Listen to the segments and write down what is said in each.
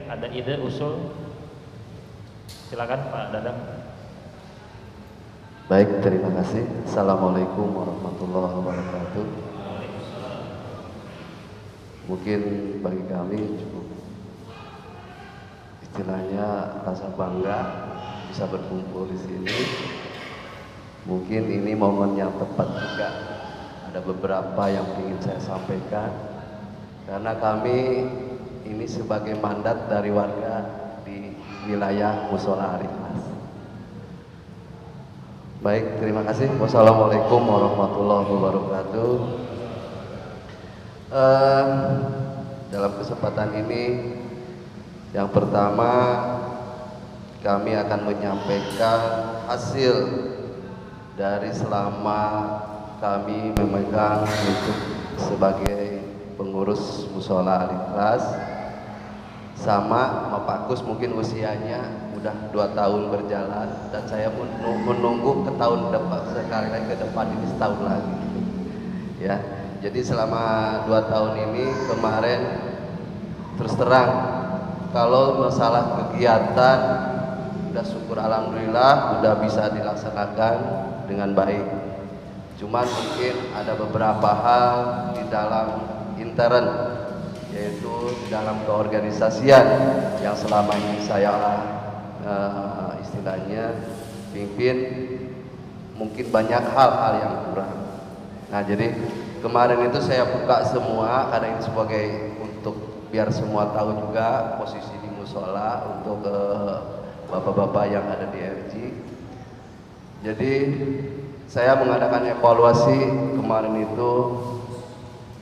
Ada ide usul? Silakan Pak Dadang. Baik, terima kasih. Assalamualaikum warahmatullahi wabarakatuh. Mungkin bagi kami cukup istilahnya rasa bangga bisa berkumpul di sini. Mungkin ini momen yang tepat juga. Ada beberapa yang ingin saya sampaikan karena kami ini sebagai mandat dari warga di wilayah Mushola Al-Ikhlas. Baik, terima kasih. Wassalamualaikum warahmatullahi wabarakatuh. Dalam kesempatan ini, yang pertama kami akan menyampaikan hasil dari selama kami memegang untuk sebagai pengurus Mushola Al-Ikhlas. Sama Pak Kus mungkin usianya udah 2 tahun berjalan dan saya pun menunggu ke tahun depan, sekali lagi ke depan ini setahun lagi ya. Jadi selama 2 tahun ini kemarin terus terang kalau masalah kegiatan udah syukur alhamdulillah udah bisa dilaksanakan dengan baik. Cuman mungkin ada beberapa hal di dalam intern, yaitu di dalam keorganisasian yang selama ini saya istilahnya pimpin, mungkin banyak hal-hal yang kurang. Nah, jadi kemarin itu saya buka semua karena ini sebagai untuk biar semua tahu juga posisi di musola untuk bapak-bapak yang ada di RG. Jadi saya mengadakan evaluasi kemarin itu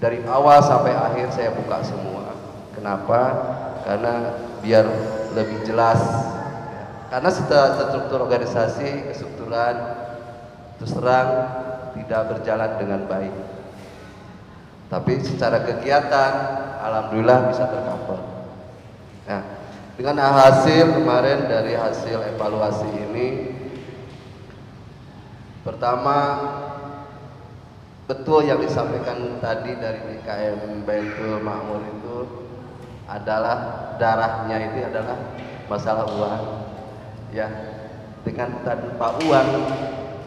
dari awal sampai akhir saya buka semua. Kenapa? Karena biar lebih jelas. Karena struktur organisasi, kestrukturan terus terang tidak berjalan dengan baik. Tapi secara kegiatan, alhamdulillah bisa tercover. Nah, dengan hasil kemarin dari hasil evaluasi ini, pertama betul yang disampaikan tadi dari DKM Baitul Makmur itu adalah darahnya itu adalah masalah uang. Ya, dengan tanpa uang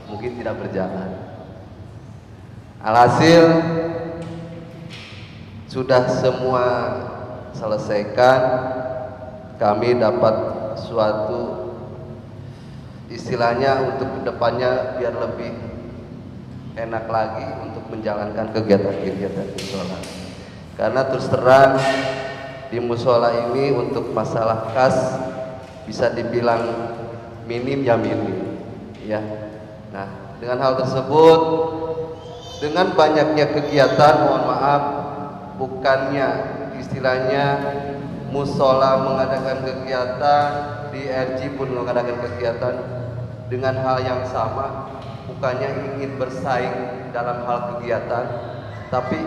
mungkin tidak berjalan. Alhasil sudah semua selesaikan, kami dapat suatu istilahnya untuk kedepannya biar lebih enak lagi untuk menjalankan kegiatan-kegiatan musola. Karena terus terang di musola ini untuk masalah kas bisa dibilang minim ya minim ya. Nah, dengan hal tersebut, dengan banyaknya kegiatan, mohon maaf, bukannya istilahnya musola mengadakan kegiatan, di RG pun mengadakan kegiatan dengan hal yang sama, bukannya ingin bersaing dalam hal kegiatan, tapi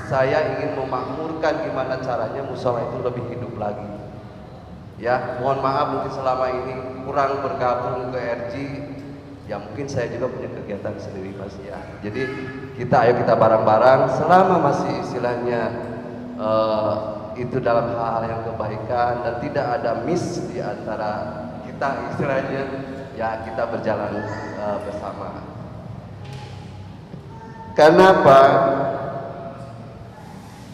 saya ingin memakmurkan gimana caranya musola itu lebih hidup lagi. Ya, mohon maaf mungkin selama ini kurang bergabung ke RG, ya mungkin saya juga punya kegiatan sendiri Mas ya. Jadi ayo kita bareng-bareng selama masih istilahnya itu dalam hal-hal yang kebaikan dan tidak ada miss di antara kita istilahnya, ya kita berjalan bersama. Kenapa?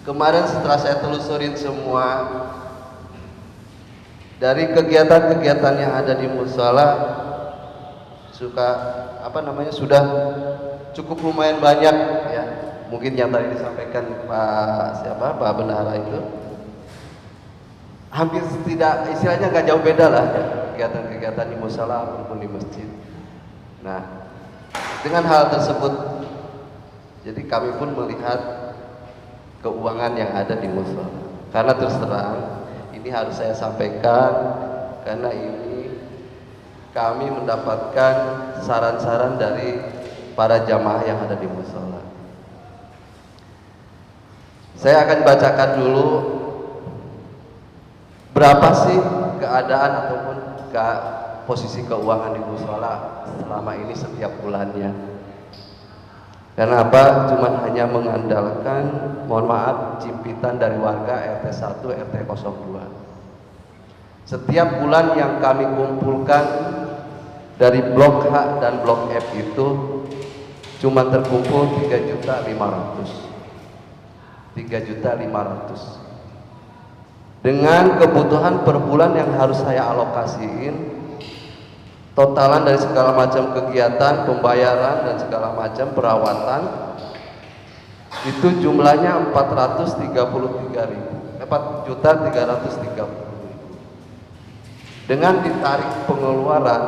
Kemarin setelah saya telusurin semua dari kegiatan-kegiatan yang ada di musola, sudah cukup lumayan banyak ya. Mungkin yang tadi disampaikan Pak Bendahara itu hampir tidak, istilahnya nggak jauh beda lah ya, kegiatan-kegiatan di musola maupun di masjid. Nah, dengan hal tersebut, jadi kami pun melihat keuangan yang ada di musola. Karena terus terang, ini harus saya sampaikan karena ini kami mendapatkan saran-saran dari para jamaah yang ada di musola. Saya akan bacakan dulu berapa sih keadaan ataupun posisi keuangan di musola selama ini setiap bulannya. Karena apa? Cuman hanya mengandalkan, mohon maaf, jimpitan dari warga RT 1, RT 02. Setiap bulan yang kami kumpulkan dari blok H dan blok F itu cuma terkumpul 3.500.000. 3.500.000. Dengan kebutuhan per bulan yang harus saya alokasiin, totalan dari segala macam kegiatan, pembayaran dan segala macam perawatan itu jumlahnya 4.330.000. Dengan ditarik pengeluaran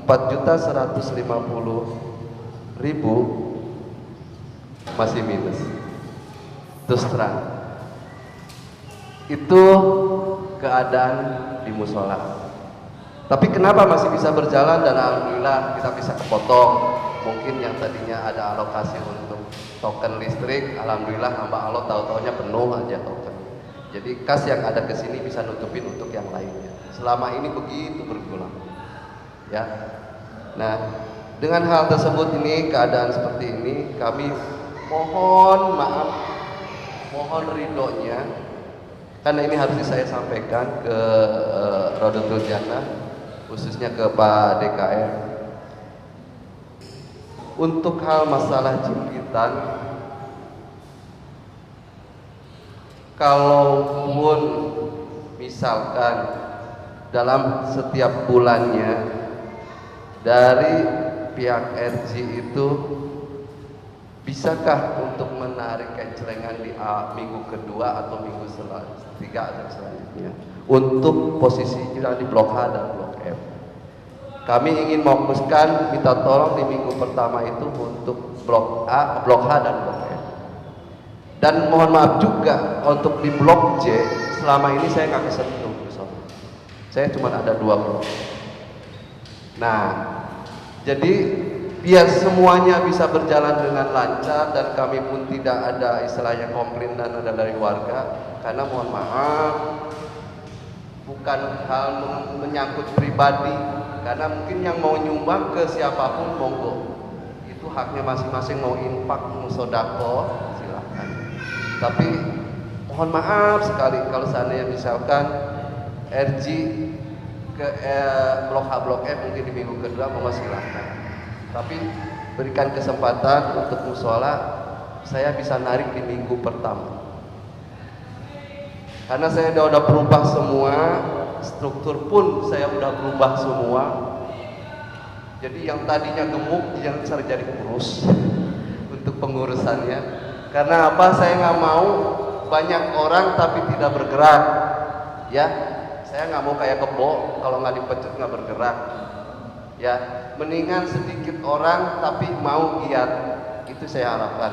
4.150.000 masih minus. Terus terang, itu keadaan di musola. Tapi kenapa masih bisa berjalan dan alhamdulillah kita bisa kepotong? Mungkin yang tadinya ada alokasi untuk token listrik, alhamdulillah hamba Allah tahu-taunya penuh aja token. Jadi kas yang ada ke sini bisa nutupin untuk yang lainnya. Selama ini begitu berulang, ya. Nah, dengan hal tersebut ini, keadaan seperti ini, kami mohon maaf, mohon ridhonya, karena ini harus saya sampaikan ke Rodotul Jannah, khususnya ke Pak DKR. Untuk hal masalah jimpitan, kalaupun misalkan dalam setiap bulannya dari pihak RJ itu bisakah untuk menarik kencelengan di minggu kedua atau minggu ketiga atau selanjutnya untuk posisinya di blok H dan blok F. Kami ingin fokuskan, minta tolong di minggu pertama itu untuk blok A, blok H dan blok F. Dan mohon maaf juga untuk di blok J, selama ini saya nggak kesentuh. Saya cuma ada 2 blok. Nah, jadi biar semuanya bisa berjalan dengan lancar dan kami pun tidak ada istilahnya komplain dan ada dari warga, karena mohon maaf bukan hal menyangkut pribadi, karena mungkin yang mau nyumbang ke siapapun monggo, itu haknya masing-masing, mau infak mau sodako silahkan. Tapi mohon maaf sekali kalau seandainya misalkan RG ke blok H blok F mungkin di minggu kedua mau silahkan, tapi berikan kesempatan untuk musola saya bisa narik di minggu pertama, karena saya udah berubah semua, struktur pun saya udah berubah semua. Jadi yang tadinya gemuk yang bisa jadi kurus untuk pengurusannya. Karena apa? Saya nggak mau banyak orang tapi tidak bergerak, ya. Saya nggak mau kayak kebo, kalau nggak dipecut nggak bergerak, ya. Mendingan sedikit orang tapi mau giat, itu saya harapkan.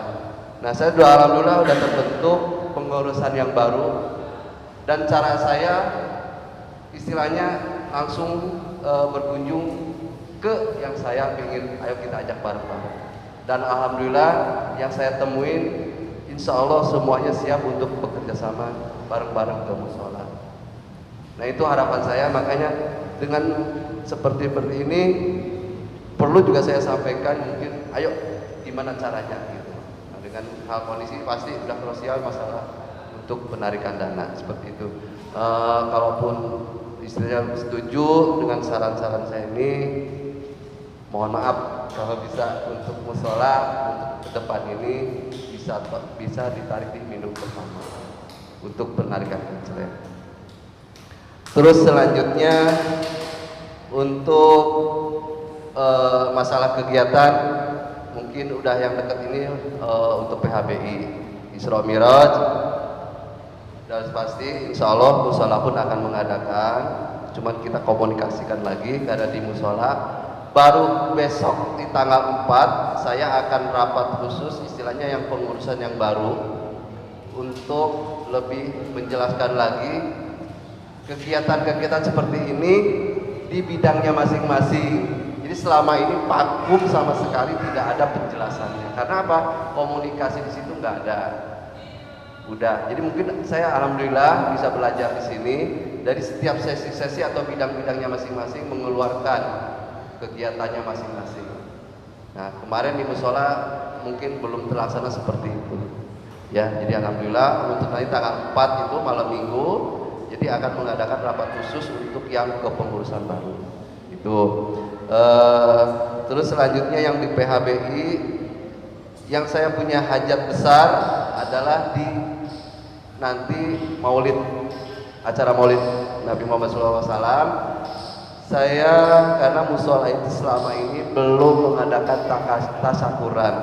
Nah, saya alhamdulillah udah terbentuk pengurusan yang baru, dan cara saya istilahnya langsung berkunjung ke yang saya ingin, ayo kita ajak bareng-bareng. Dan alhamdulillah yang saya temuin, insya Allah semuanya siap untuk bekerja sama bareng-bareng ke musola. Nah, itu harapan saya. Makanya dengan seperti ini perlu juga saya sampaikan, mungkin ayo gimana caranya gitu. Nah, dengan hal kondisi pasti sudah krusial masalah untuk penarikan dana seperti itu. Kalaupun istilahnya setuju dengan saran-saran saya ini, mohon maaf kalau bisa untuk musola untuk ke depan ini bisa ditarik di minggu pertama untuk penarikan kencelengan. Terus selanjutnya untuk masalah kegiatan, mungkin udah yang dekat ini untuk PHBI Isra Miraj, dan pasti insya Allah musola pun akan mengadakan, cuman kita komunikasikan lagi karena di musola baru besok di tanggal 4 saya akan rapat khusus istilahnya yang pengurusan yang baru untuk lebih menjelaskan lagi kegiatan-kegiatan seperti ini di bidangnya masing-masing. Jadi selama ini vakum sama sekali tidak ada penjelasannya. Karena apa? Komunikasi di situ nggak ada. Udah. Jadi mungkin saya alhamdulillah bisa belajar di sini dari setiap sesi-sesi atau bidang-bidangnya masing-masing mengeluarkan kegiatannya masing-masing. Nah, kemarin di musola mungkin belum terlaksana seperti itu. Ya, jadi alhamdulillah untuk nanti tanggal 4 itu malam minggu Jadi akan mengadakan rapat khusus untuk yang kepengurusan baru. Itu. Terus selanjutnya yang di PHBI, yang saya punya hajat besar adalah di nanti Maulid, acara Maulid Nabi Muhammad SAW. Saya karena musola itu selama ini belum mengadakan tasyakuran,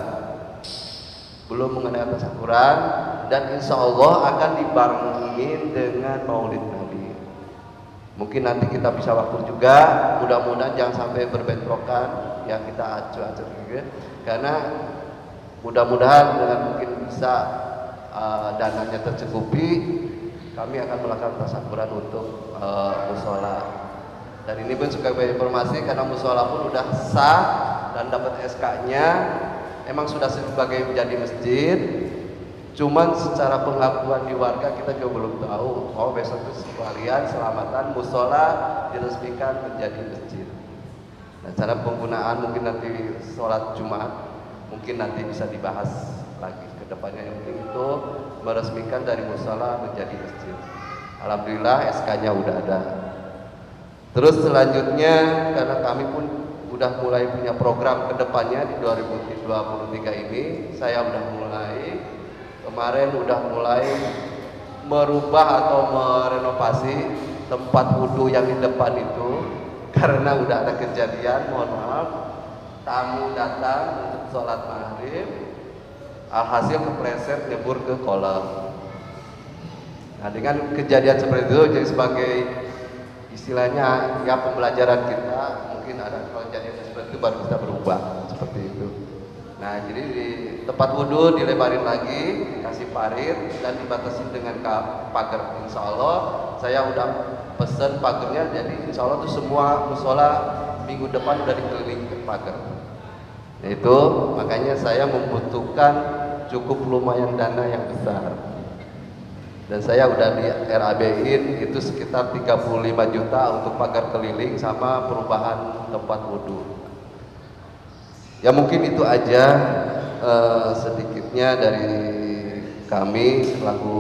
dan insya Allah akan dibarengin dengan Maulid Nabi. Mungkin nanti kita bisa waktu juga, mudah-mudahan jangan sampai berbentrokan, ya kita acu-acu juga, karena mudah-mudahan dengan mungkin bisa dananya tercukupi, kami akan melakukan tasyakuran untuk musola. Dan ini pun sebagai informasi karena musola pun udah sah dan dapat SK-nya, emang sudah sebagai menjadi masjid. Cuman secara pengakuan di warga kita juga belum tahu. Oh besok itu sekalian selamatan musola diresmikan menjadi masjid. Nah cara penggunaan mungkin nanti sholat Jumat mungkin nanti bisa dibahas lagi ke depannya. Yang penting itu meresmikan dari musola menjadi masjid. Alhamdulillah SK-nya udah ada. Terus selanjutnya karena kami pun udah mulai punya program kedepannya di 2023 ini, saya udah mulai kemarin udah mulai merubah atau merenovasi tempat wudhu yang di depan itu karena udah ada kejadian, mohon maaf, tamu datang untuk sholat maghrib, alhasil kepleset nyebur ke kolam. Nah dengan kejadian seperti itu jadi sebagai istilahnya ya pembelajaran kita, mungkin ada kejadian seperti itu baru kita berubah seperti itu. Nah jadi di tempat wudhu dilebarin lagi, kasih parit dan dibatasi dengan pagar. Insya Allah saya udah pesen pagarnya, jadi insya Allah tuh semua musola minggu depan udah dikelilingi pagar. Nah, itu makanya saya membutuhkan cukup lumayan dana yang besar. Dan saya udah di RAB-in itu sekitar 35 juta untuk pagar keliling sama perubahan tempat wudhu. Ya mungkin itu aja sedikitnya dari kami selaku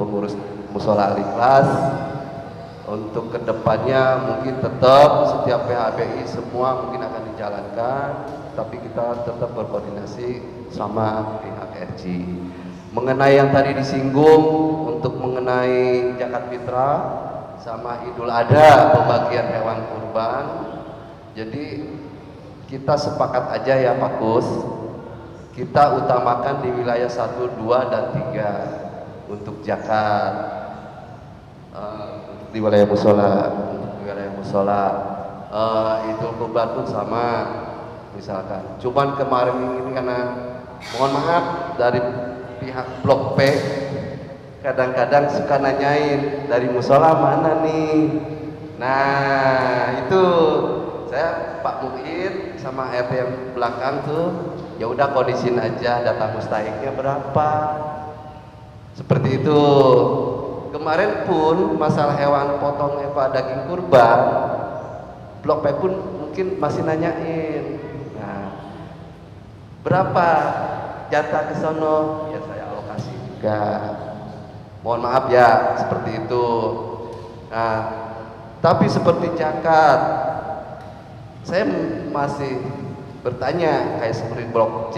pengurus Musola Al-Ikhlas. Untuk kedepannya mungkin tetap setiap PHBI semua mungkin akan dijalankan, tapi kita tetap berkoordinasi sama pihak RJ. Mengenai yang tadi disinggung untuk mengenai zakat fitrah sama Idul Adha pembagian hewan kurban, jadi kita sepakat aja ya Pak Kus, kita utamakan di wilayah 1, 2, dan 3 untuk zakat di wilayah musola, Idul Kurban pun sama misalkan. Cuman kemarin ini karena mohon maaf dari pihak Blok P kadang-kadang suka nanyain dari musola mana nih. Nah itu saya Pak Muhid sama RT yang belakang tuh ya udah kondisiin aja data mustahiknya berapa, seperti itu. Kemarin pun masalah hewan potong daging kurban, Blok P pun mungkin masih nanyain, nah berapa jatah ke sono, ya saya alokasi juga. Mohon maaf ya seperti itu. Nah, tapi seperti zakat, saya masih bertanya kayak seperti Blok J.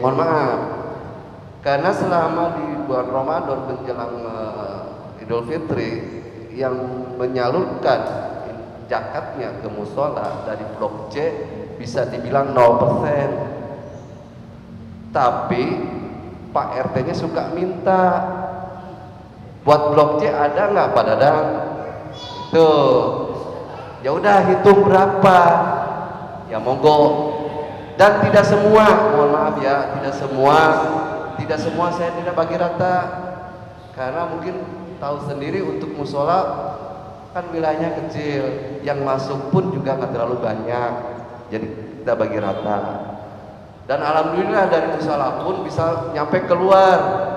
Mohon maaf, karena selama di bulan Ramadan menjelang Idul Fitri yang menyalurkan zakatnya ke musola dari Blok C bisa dibilang 0%. Tapi Pak RT-nya suka minta buat Blok C ada nggak Pak Dadang? Tuh, ya udah hitung berapa, ya monggo. Dan tidak semua, mohon maaf ya, tidak semua saya tidak bagi rata, karena mungkin tahu sendiri untuk musola kan wilayahnya kecil, yang masuk pun juga nggak terlalu banyak, jadi kita bagi rata. Dan alhamdulillah dari musola pun bisa nyampe keluar.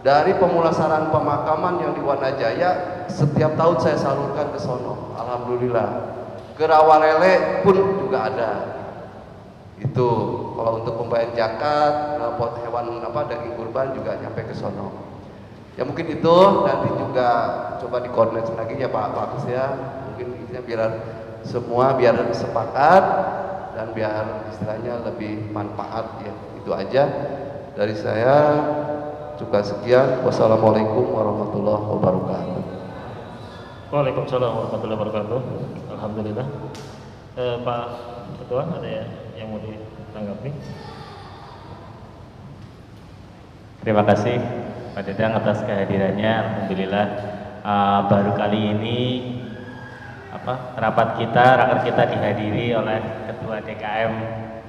Dari pemulasaran pemakaman yang di Wanajaya setiap tahun saya salurkan ke sono, alhamdulillah. Ke Rawalele pun juga ada. Itu kalau untuk pembayaran zakat, pot hewan daging kurban juga nyampe ke sono. Ya mungkin itu nanti juga coba dikoordinasi lagi ya Pak Agus ya. Mungkin intinya biar semua biar sepakat dan biar istilahnya lebih manfaat ya. Itu aja dari saya. Cukup sekian. Wassalamualaikum warahmatullahi wabarakatuh. Waalaikumsalam warahmatullahi wabarakatuh. Alhamdulillah. Pak Ketua, ada yang mau ditanggapi? Terima kasih Pak Dadang atas kehadirannya. Alhamdulillah baru kali ini rapat kita dihadiri oleh Ketua DKM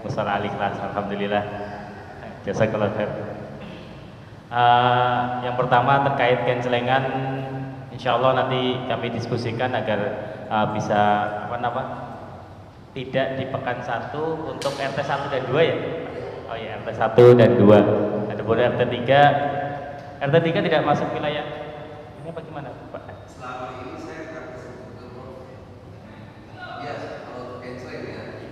Mushola Al Ikhlas. Alhamdulillah. Jazakallah khair. Yang pertama terkait cancelengan, insya Allah nanti kami diskusikan agar bisa tidak di pekan 1 untuk RT 1 dan 2 ya. Oh ya, RT 1 dan 2. Adapun RT 3 tidak masuk wilayah ini apa gimana Pak? Selama ini saya akan ya kalau canceling ya.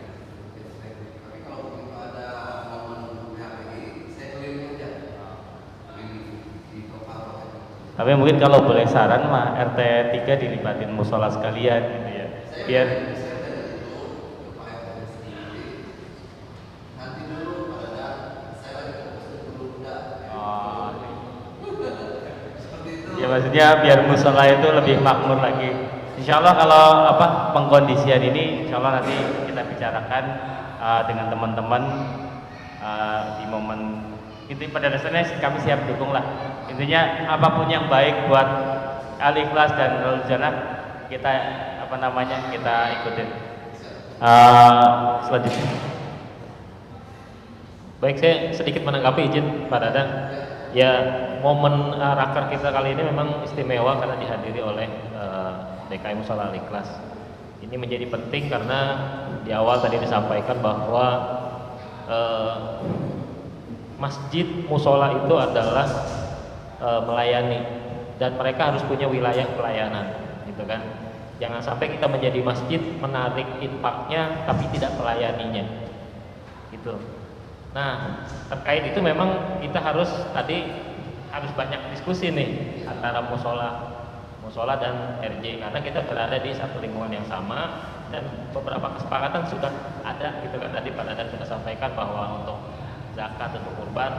Tapi kalau begitu ada momen PHBI, saya keliling aja. Di Kopal. Tapi mungkin kalau boleh saran mah RT 3 dilibatin musola sekalian gitu ya. Biar ya maksudnya biar musola itu lebih makmur lagi. Insya Allah kalau pengkondisian ini insya Allah nanti kita bicarakan dengan teman-teman di momen itu. Pada dasarnya kami siap dukung lah. Intinya apapun yang baik buat Al Ikhlas dan Nurul Jannah kita kita ikutin. Selanjutnya. Baik, saya sedikit menanggapi, izin Pak Dadang. Ya, momen raker kita kali ini memang istimewa karena dihadiri oleh DKM Mushola Al Ikhlas. Ini menjadi penting karena di awal tadi disampaikan bahwa masjid musola itu adalah melayani dan mereka harus punya wilayah pelayanan, gitu kan. Jangan sampai kita menjadi masjid menarik infaknya tapi tidak melayaninya, gitu. Nah, terkait itu memang kita harus banyak diskusi nih antara musola dan RJ karena kita berada di satu lingkungan yang sama dan beberapa kesepakatan sudah ada, gitu kan. Tadi Pak Dadan sudah sampaikan bahwa untuk zakat untuk kurban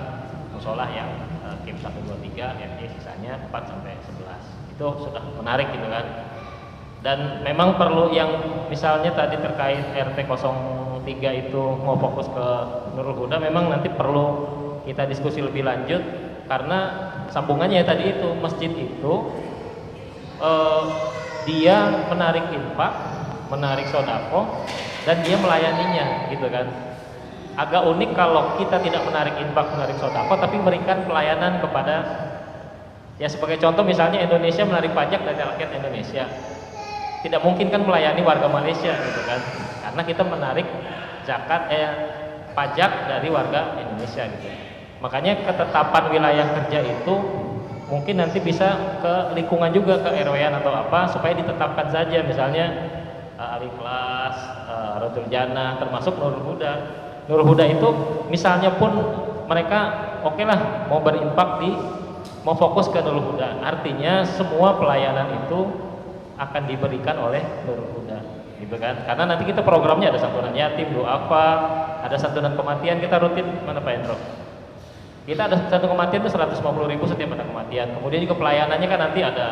musola yang KIM 1, 2, 3, RJ sisanya 4 sampai 11 itu sudah menarik, gitu kan. Dan memang perlu yang misalnya tadi terkait RT 03 itu mau fokus ke Nurul Huda, memang nanti perlu kita diskusi lebih lanjut karena sambungannya tadi itu masjid itu dia menarik infak, menarik sodako dan dia melayaninya, gitu kan. Agak unik kalau kita tidak menarik infak, menarik sodako tapi memberikan pelayanan kepada, ya sebagai contoh misalnya Indonesia menarik pajak dari rakyat Indonesia. Tidak mungkin kan melayani warga Malaysia, gitu kan, karena kita menarik zakat pajak dari warga Indonesia, gitu. Makanya ketetapan wilayah kerja itu mungkin nanti bisa ke lingkungan juga, ke RW-an atau apa, supaya ditetapkan saja misalnya Al Ikhlas, Nurul Jannah, termasuk Nurul Huda. Nurul Huda itu misalnya pun mereka oke lah mau berinfak mau fokus ke Nurul Huda, artinya semua pelayanan itu akan diberikan oleh Nurul Huda, gitu kan. Karena nanti kita programnya ada santunan yatim, duafa, ada santunan kematian, kita rutin mana Pak Hendro? Kita ada santunan kematian itu 150.000 setiap ada kematian. Kemudian juga pelayanannya kan nanti ada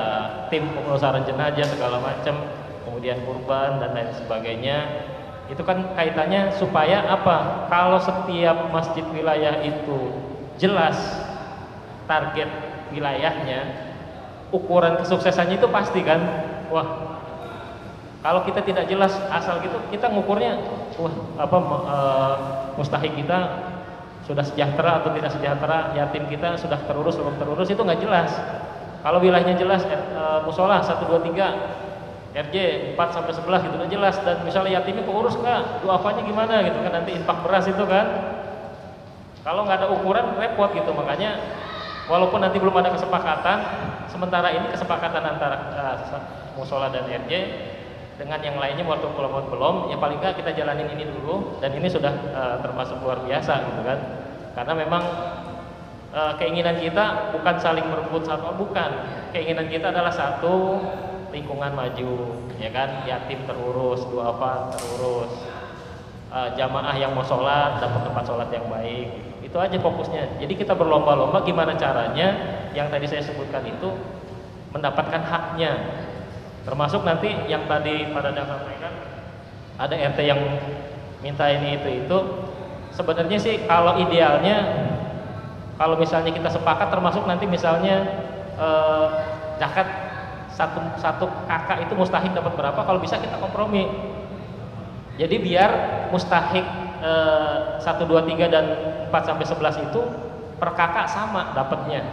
tim pemulasaran jenazah segala macam, kemudian kurban dan lain sebagainya. Itu kan kaitannya supaya apa? Kalau setiap masjid wilayah itu jelas target wilayahnya, ukuran kesuksesannya itu pasti kan. Wah, kalau kita tidak jelas asal gitu, kita ngukurnya, mustahik kita sudah sejahtera atau tidak sejahtera, yatim kita sudah terurus belum terurus, itu nggak jelas. Kalau wilayahnya jelas, musola 1, 2, 3, RJ 4 sampai 11 gitu kan jelas, dan misalnya yatimnya keurus nggak, duafanya gimana gitu kan, nanti infak beras itu kan. Kalau nggak ada ukuran repot gitu, makanya walaupun nanti belum ada kesepakatan, sementara ini kesepakatan antara musola dan RJ dengan yang lainnya waktu belum, ya paling nggak kita jalanin ini dulu, dan ini sudah termasuk luar biasa, gitu kan. Karena memang keinginan kita bukan saling merebut satu, bukan. Keinginan kita adalah satu, lingkungan maju, ya kan, yatim terurus, duafa terurus, jamaah yang mau sholat dapat tempat sholat yang baik. Itu aja fokusnya. Jadi kita berlomba-lomba gimana caranya yang tadi saya sebutkan itu mendapatkan haknya. Termasuk nanti yang tadi pada dasar sampaikan ada RT yang minta ini itu. Sebenarnya sih kalau idealnya, kalau misalnya kita sepakat, termasuk nanti misalnya zakat satu kakak itu mustahik dapat berapa, kalau bisa kita kompromi. Jadi biar mustahik 1, 2, 3 dan 4 sampai 11 itu per kakak sama dapatnya.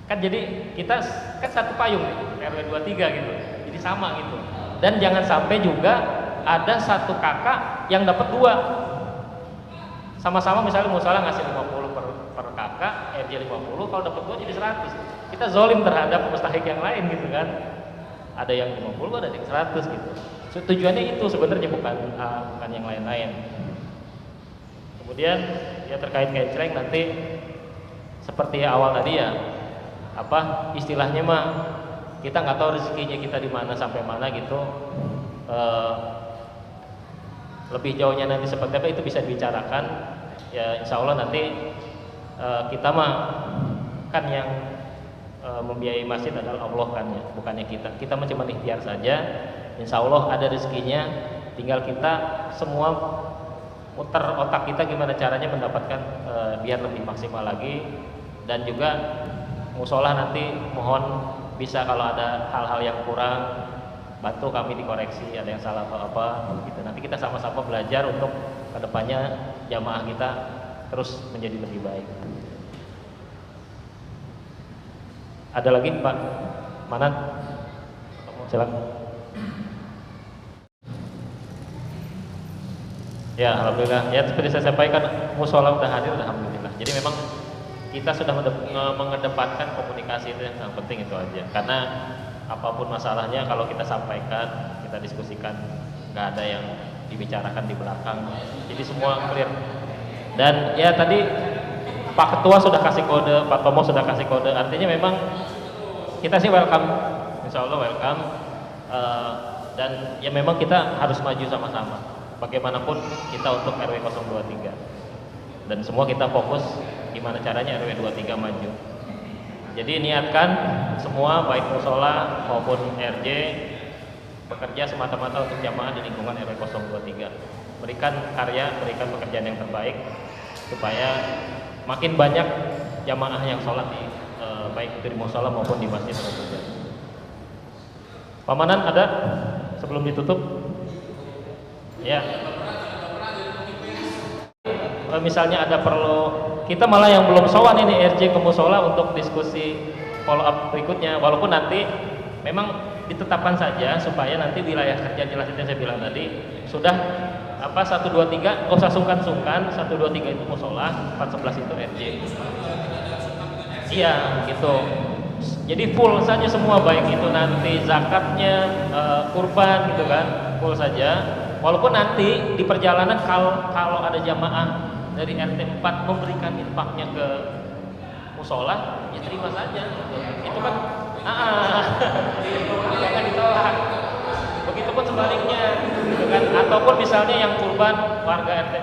Kan jadi kita kan satu payung RW 23 gitu. Jadi sama gitu. Dan jangan sampai juga ada satu kakak yang dapat 2. Sama-sama misalnya musola ngasih 50 per kakak, RJ 50, kalau dapat 2 jadi 100. Kita zolim terhadap mustahik yang lain gitu kan. Ada yang 50, ada yang 100 gitu. Tujuannya itu sebenarnya bukan yang lain-lain. Kemudian ya terkait kecreng nanti seperti awal tadi ya, apa istilahnya mah kita nggak tahu rezekinya kita di mana sampai mana gitu. Lebih jauhnya nanti seperti apa itu bisa dibicarakan. Ya insya Allah nanti kita mah kan yang membiayai masjid adalah Allah kan ya, bukannya kita. Kita cuma ikhtiar saja. Insya Allah ada rezekinya. Tinggal kita semua muter otak kita gimana caranya mendapatkan biar lebih maksimal lagi. Dan juga musola nanti mohon bisa kalau ada hal-hal yang kurang bantu kami dikoreksi, ada yang salah atau apa gitu. Nanti kita sama-sama belajar untuk kedepannya jamaah kita terus menjadi lebih baik. Ada lagi Pak Manat? Silakan. Ya alhamdulillah. Ya seperti saya sampaikan musola udah hadir, alhamdulillah. Jadi memang kita sudah mengedepankan komunikasi, itu yang sangat penting itu aja. Karena apapun masalahnya kalau kita sampaikan, kita diskusikan, nggak ada yang dibicarakan di belakang. Jadi semua clear. Dan ya tadi Pak Ketua sudah kasih kode, Pak Tomo sudah kasih kode. Artinya memang kita sih welcome, insya Allah welcome. Dan ya memang kita harus maju sama-sama. Bagaimanapun kita untuk RW 023. Dan semua kita fokus gimana caranya RW 23 maju. Jadi niatkan semua baik musola maupun RJ bekerja semata-mata untuk jamaah di lingkungan RW 023. Berikan karya, berikan pekerjaan yang terbaik supaya makin banyak jamaah yang sholat di baik itu di musola maupun di masjid Rasulullah. Pamanan ada sebelum ditutup? Ya. Misalnya ada perlu, kita malah yang belum sowan ini RJ ke musola untuk diskusi follow up berikutnya, walaupun nanti memang ditetapkan saja supaya nanti wilayah kerja jelas itu yang saya bilang tadi sudah apa 1, 2, 3 nggak usah sungkan-sungkan, 1, 2, 3 itu musola, 4, 11 itu RJ. Iya gitu. Jadi full saja semua, baik itu nanti zakatnya, kurban gitu kan, full saja. Walaupun nanti di perjalanan kalau ada jamaah dari RT 4 memberikan infaknya ke musola, ya terima saja. Itu kan jangan ditolak. Begitupun sebaliknya, gitu kan. Ataupun misalnya yang kurban warga RT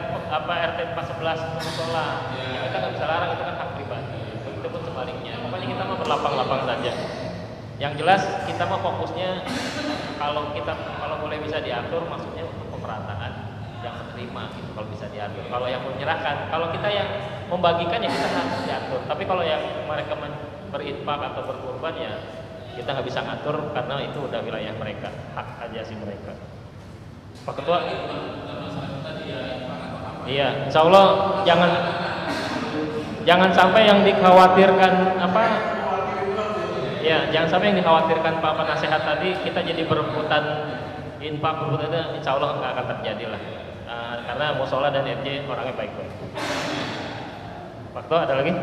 411 ke musola, ya kita nggak bisa larang, itu kan hak pribadi. Begitupun sebaliknya. Pokoknya kita mau berlapang-lapang saja. Yang jelas kita mau fokusnya kalau boleh bisa diatur, maksudnya untuk pemerataan yang menerima gitu, kalau bisa diatur. Kalau yang menyerahkan, kalau kita yang membagikan ya kita harus diatur. Tapi kalau yang mereka berinfak atau berkurban ya kita nggak bisa ngatur karena itu udah wilayah mereka, hak ajasi mereka. Pak Ketua? Iya, insya Allah jangan sampai yang dikhawatirkan apa? Ya, jangan sampai yang dikhawatirkan Pak Penasehat tadi kita jadi berebutan infak, insya Allah nggak akan terjadi lah. Karena musola dan RJ orangnya baik-baik. Pak Ketua ada lagi?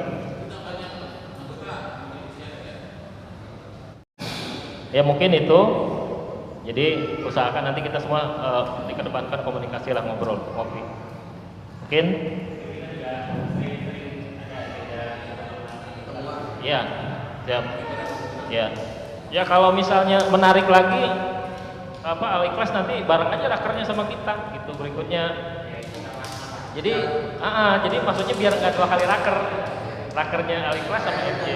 Ya mungkin itu. Jadi usahakan nanti kita semua dikedepankan komunikasi lah, ngobrol, ngopi. Mungkin Ya, siap. Ya. Ya kalau misalnya menarik lagi Al-Ikhlas nanti bareng aja rakernya sama kita gitu berikutnya. Jadi jadi maksudnya biar nggak 2 kali rakernya Al-Ikhlas sama MJ.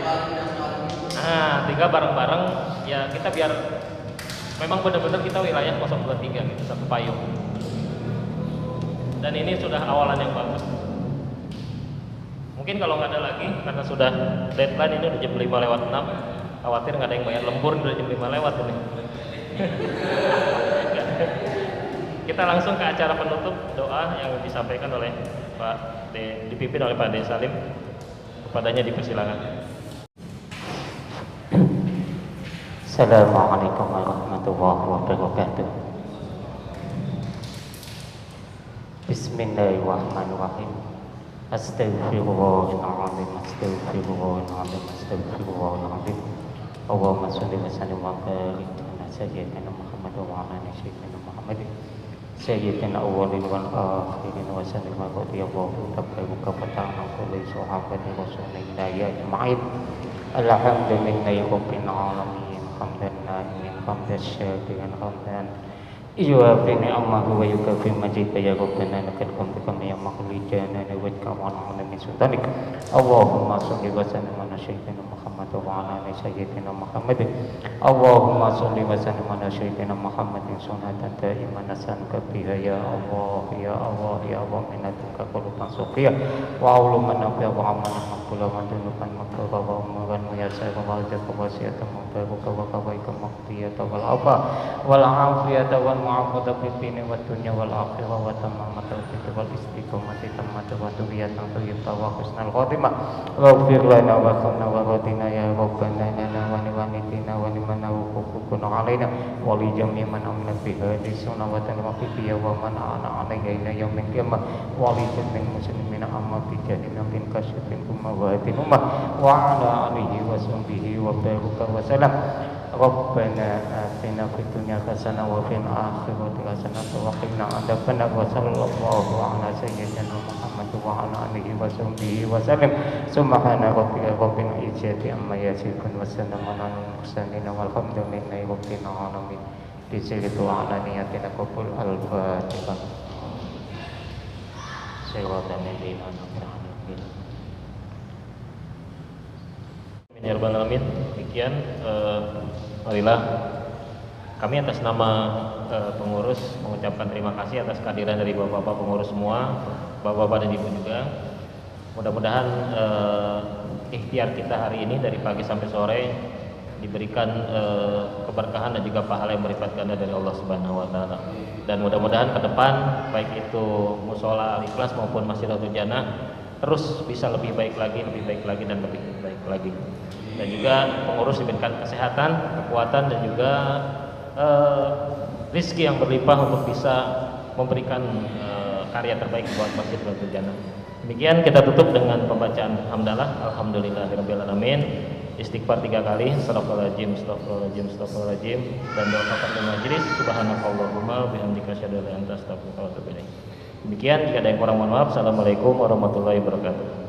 Tinggal bareng-bareng ya kita biar memang benar-benar kita wilayah 023 gitu, satu payung. Dan ini sudah awalan yang bagus. Mungkin kalau nggak ada lagi karena sudah deadline ini udah jam 5:06, khawatir nggak ada yang bayar lembur udah jam 5 lewat ini. Kita langsung ke acara penutup doa yang disampaikan oleh Pak D, dipimpin oleh Pak D Salim. Kepadanya dipersilakan. Assalamualaikum warahmatullahi wabarakatuh. Bismillahirrahmanirrahim. Astaghfirullahaladzim, astaghfirullahaladzim, astaghfirullahaladzim. Allahumma sholli wa sallim wa barik ala sayyidina Muhammad wa ala ali sayyidina Muhammad. Sayyidina awwalin wal akhirin wa sallim wa radiyallahu tabaraka wa ta'ala kulli sahabati rasulillahi ajma'in. Alhamdulillahi rabbil alamin. Hamdan na'imin, hamdan syakirin, hamdan yuwafi ni'amahu wa yukafi majida ya Rabbana lakal hamdu kama yamahul jana wa kawana min sultanik. Allahumma sholli wa sallim ala sayyidina Muhammad wa ala ali sayyidina Muhammad. Allahumma sholli wa sallim ala sayyidina Muhammadin sunatan da'iman nasanka biha ya Allah ya Allah ya Allah minaduka quluban suqiyah wa uluman nafi'a wa amalan maqbula wa dunuban maghfura wa umuran muyassara wa ajaka wasiyatan mubaraka wa kawaika maqdiyata wal afa wal afiyata wal mu'afata fid dini wad dunya wal akhirah wa tamamata taufiq wal istiqamati tammata wa duriyatan thayyibah wa husnal khatimah. Waghfir lana wa khamna wa radina ya Rabbana lana wa li walidina wa liman huququna alaina wa li jami' man amila bi hadhihi sunnah wa tanwafiyya wa man ana alaiha ila yaumil qiyamah wa li jami'il muslimina amma bi jahilin bin kasyfin ummawatin ummah wa ala alihi wa sahbihi wa baraka wa salam. Rabbana atina fid dunya hasanah wa fil akhirati hasanah wa qina adzabannar wa sallallahu ala sayyidina Muhammad wa ala alihi wa sahbihi wa sallam. Subhana rabbika rabbil izzati amma yasifun wa salamun alal mursalin walhamdulillahi rabbil alamin. Disiritu ala niyatina qabul al-fatihah. Siratan ladzina an'amta alaihim. Ya Rabbal Alamin. Demikian marilah kami atas nama pengurus mengucapkan terima kasih atas kehadiran dari bapak-bapak pengurus semua, bapak-bapak dan ibu juga. Mudah-mudahan ikhtiar kita hari ini dari pagi sampai sore diberikan keberkahan dan juga pahala yang berlipat ganda dari Allah Subhanahu wa taala. Dan mudah-mudahan ke depan baik itu Mushola Al-Ikhlas maupun Masjidatul Jannah terus bisa lebih baik lagi dan lebih baik lagi. Dan juga pengurus diberikan kesehatan, kekuatan dan juga rizki yang berlimpah untuk bisa memberikan karya terbaik buat Masjid Baitul Jannah. Demikian kita tutup dengan pembacaan hamdalah, alhamdulillahirabbil alamin. Istighfar 3 kali, astagfirullahaladzim, astagfirullahaladzim, astagfirullahaladzim, dan doa kafaratul majelis, subhanakallahumma bihamdika asyhadu an la ilaha illa anta astaghfiruka wa atubu ilaik. Demikian, jika ada yang kurang mohon maaf. Assalamualaikum warahmatullahi wabarakatuh.